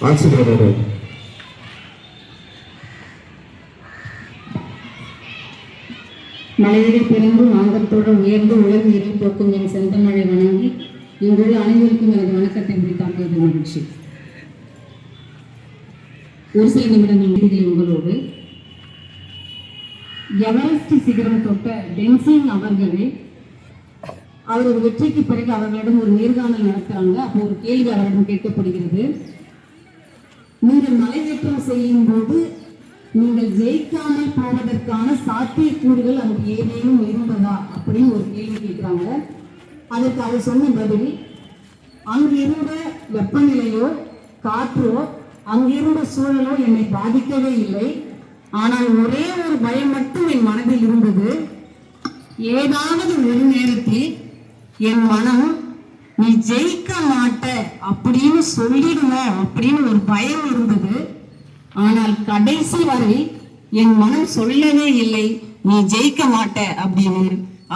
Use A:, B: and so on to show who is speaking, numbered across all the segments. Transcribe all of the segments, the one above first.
A: ஆசிரியரோடு
B: மலையிலே பிறந்து மாந்தத்தோடு உயர்ந்து உலக இருள் போக்கும் என் செந்தமழை வணங்கி இங்குள்ள அனைவருக்கும் எனது வணக்கத்தை முடித்தாக்குவது மகிழ்ச்சி. ஒரு சில நிமிடங்கள் உங்களோடு எவரெஸ்ட் சிகரம் தொட்ட டென்சிங் அவர்களே அவரது வெற்றிக்கு பிறகு அவர்களிடம் ஒரு நேர்காணல் நடத்துறாங்க. அப்போ ஒரு கேள்வி அவரிடம் கேட்கப்படுகிறது. நீங்கள் மலையேற்றம் செய்யும் போது நீங்கள் ஜெயிக்காமல் போவதற்கான சாத்தியக்கூறுகள் அங்கு ஏதேனும் இருந்ததா அப்படின்னு ஒரு கேள்வி கேட்கிறாங்க. அதற்கு அவர் சொன்ன பதில், அங்கு இருந்த வெப்பநிலையோ காற்றோ அங்கிருந்த சூழலோ என்னை பாதிக்கவே இல்லை. ஆனால் ஒரே ஒரு பயம் மட்டும் என் மனதில் இருந்தது. ஏதாவது ஒரு நேரத்தில் என் மனம் நீ ஜெயிக்க மாட்ட அப்படின்னு சொல்லிடுவோம் அப்படின்னு ஒரு பயம் இருந்தது. ஆனால் கடைசி வரை என் மனம் சொல்லவே இல்லை நீ ஜெயிக்க மாட்ட அப்படின்னு.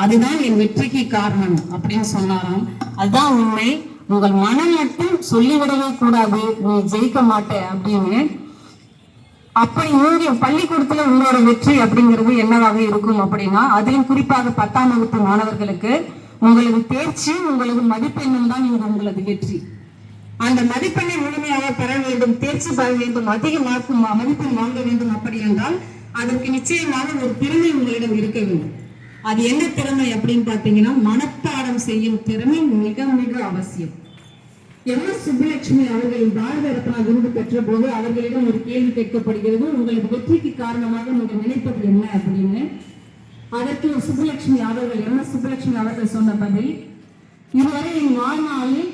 B: அதுதான் என் வெற்றிக்கு காரணம் அப்படின்னு சொன்னாராம். அதுதான் உண்மை. உங்கள் மனம் மட்டும் சொல்லிவிடவே கூடாது நீ ஜெயிக்க மாட்ட அப்படின்னு. அப்படி இங்கே பள்ளிக்கூடத்துல உங்களோட வெற்றி அப்படிங்கிறது என்னவாக இருக்கும் அப்படின்னா, அதிலும் குறிப்பாக 10ஆம் வகுப்பு மாணவர்களுக்கு உங்களது தேர்ச்சி உங்களது மதிப்பெண்ணும் தான் இங்க உங்களது வெற்றி. அந்த மதிப்பெண்ணை முழுமையாக பெற வேண்டும், தேர்ச்சி பெற வேண்டும், அதிக மதிப்பெண் வாங்க வேண்டும். அப்படி என்றால் அதற்கு நிச்சயமாக ஒரு திறமை உங்களிடம் இருக்க வேண்டும். அது என்ன திறமை அப்படின்னு பாத்தீங்கன்னா, மனப்பாடம் செய்யும் திறமை மிக மிக அவசியம். எம்.எஸ். சுப்புலட்சுமி அவர்களின் பாரத ரத்னா விருது பெற்ற போது அவர்களிடம் ஒரு கேள்வி கேட்கப்படுகிறது. உங்களது வெற்றிக்கு காரணமாக நீங்கள் நினைப்பது என்ன அப்படின்னு. அதற்கு சுப்புலட்சுமி அவர்கள் எம்.எஸ். சுப்புலட்சுமி அவர்கள் சொன்ன பதில், இதுவரை என் வாழ்நாளில்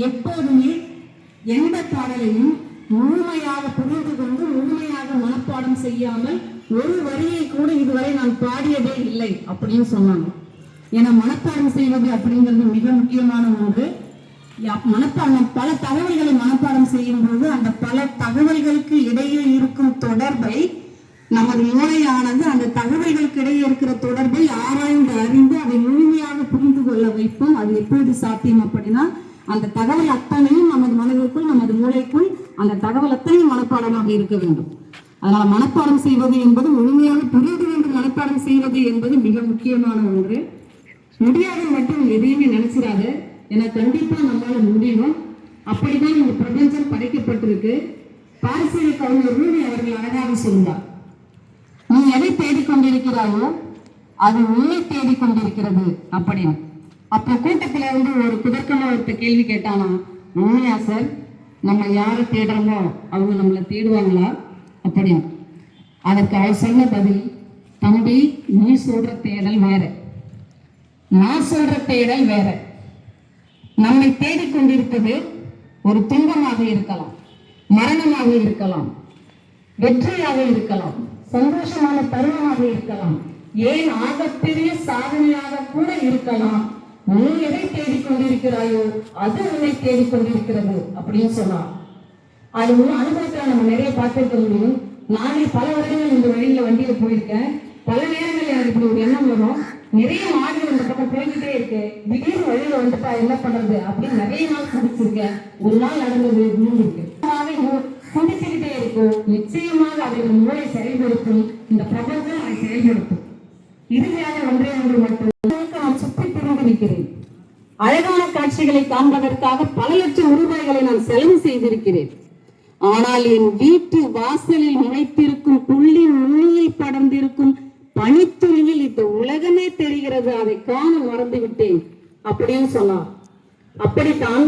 B: எப்போதுமே எந்த பாடலையும் முழுமையாக புரிந்து கொண்டு முழுமையாக மனப்பாடம் செய்யாமல் ஒரு வரியை கூட இதுவரை நான் பாடியதே இல்லை அப்படின்னு சொன்னாங்க. ஏன்னா மனப்பாடம் செய்வது அப்படிங்கிறது மிக முக்கியமான ஒன்று. மனப்பாடம் பல தகவல்களை மனப்பாடம் செய்யும் போது அந்த பல தகவல்களுக்கு இடையே இருக்கும் தொடர்பை நமது மூளையானது அந்த தகவல்களுக்கு இடையே இருக்கிற தொடர்பை ஆராய்ந்து அறிந்து அதை முழுமையாக புரிந்து கொள்ள வைப்போம். அது எப்போது சாத்தியம் அப்படின்னா, அந்த தகவல் அத்தனையும் நமது மனதிற்குள் நமது மூளைக்குள் அந்த தகவல் அத்தனையும் மனப்பாடமாக இருக்க வேண்டும். அதனால மனப்பாடம் செய்வது என்பது முழுமையாக புரிந்து கொண்டு மனப்பாடம் செய்வது என்பது மிக முக்கியமான ஒன்று. முடியாது மட்டும் எதையுமே நினைச்சிடாத, ஏன்னா கண்டிப்பா நம்மளால முடியும். அப்படிதான் இந்த பிரபஞ்சம் படைக்கப்பட்டிருக்கு. பாரசீக கவிஞர் ரூமி அவர்கள் அழகாக சொல்வார், நீ எதை தேடிக்கொண்டிருக்கிறாயோ அது உன்னை தேடிக்கொண்டிருக்கிறது அப்படின்னு. அப்போ கூட்டத்துல இருந்து ஒரு குதர்க்கமா ஒருத்த கேள்வி கேட்டானா, உண்மையா சார், நம்ம யாரை தேடுறோமோ அவங்க நம்மளை தேடுவாங்களா அப்படின்னு. அதற்கு அவர் சொன்ன பதில், தம்பி நீ சொல்ற தேடல் வேற, நான் சொல்ற தேடல் வேற. நம்மை தேடிக்கொண்டிருப்பது ஒரு துன்பமாக இருக்கலாம், மரணமாக இருக்கலாம், வெற்றியாக இருக்கலாம், சந்தோஷமான தருணமாக இருக்கலாம், ஏன் ஆகப்பெரிய சாதனையாக கூட இருக்கலாம். நீ எதை தேடிக்கொண்டிருக்கிறாயோ அது உன்னை தேடிக்கொண்டிருக்கிறது அப்படின்னு சொன்னார். அது அனுபவத்துல நம்ம நிறைய பார்த்திருக்க முடியும். நானே பல வருடங்கள் இந்த வழியில வண்டியில போயிருக்கேன். பல நேரங்கள் எனக்கு இப்படி ஒரு எண்ணம் வரும், நிறைய மாடுகள் இந்த பக்கம் போய்கிட்டே இருக்கு, திடீர்னு வழியில வந்துட்டா என்ன பண்றது அப்படின்னு நிறைய நாள் சிந்திச்சிருக்கேன். ஒரு நாள் நடந்தது விழுந்திருக்கு, சிந்திச்சுக்கிட்டே இருக்கும். நிச்சயமாக அதை மூளை செயல்படுத்தும், இந்த பிரபஞ்சம் அதை செயல்படுத்தும். இறுதியாக ஒன்றே ஒன்று மட்டும் நான் சுற்றி திரும்பியிருக்கிறேன். அழகான காட்சிகளை காண்பதற்காக பல லட்சம் ரூபாய்களை நான் செலவு செய்திருக்கிறேன். ஆனால் என் வீட்டு வாசலில் முளைத்திருக்கும் புள்ளின் நுனியில் படர்ந்திருக்கும் பனித்துளியில் இந்த உலகமே தெரிகிறது, அதை காண மறந்து விட்டேன் அப்படின்னு சொன்னார். அப்படித்தான்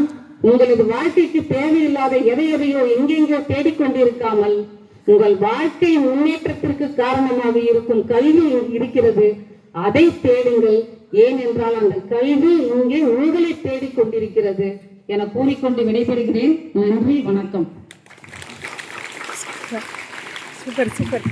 B: உங்களது வாழ்க்கைக்கு தேவையில்லாத எதையோ எங்கெங்கோ தேடிக்கொண்டிருக்காமல் உங்கள் வாழ்க்கை முன்னேற்றத்திற்கு காரணமாக இருக்கும் கல்வி இருக்கிறது, அதை தேடுங்கள். ஏனென்றால் அந்த கல்வி இங்கே உங்களை தேடிக்கொண்டிருக்கிறது என கூறிக்கொண்டு விடைபெறுகிறேன். நன்றி, வணக்கம்.
C: Super super.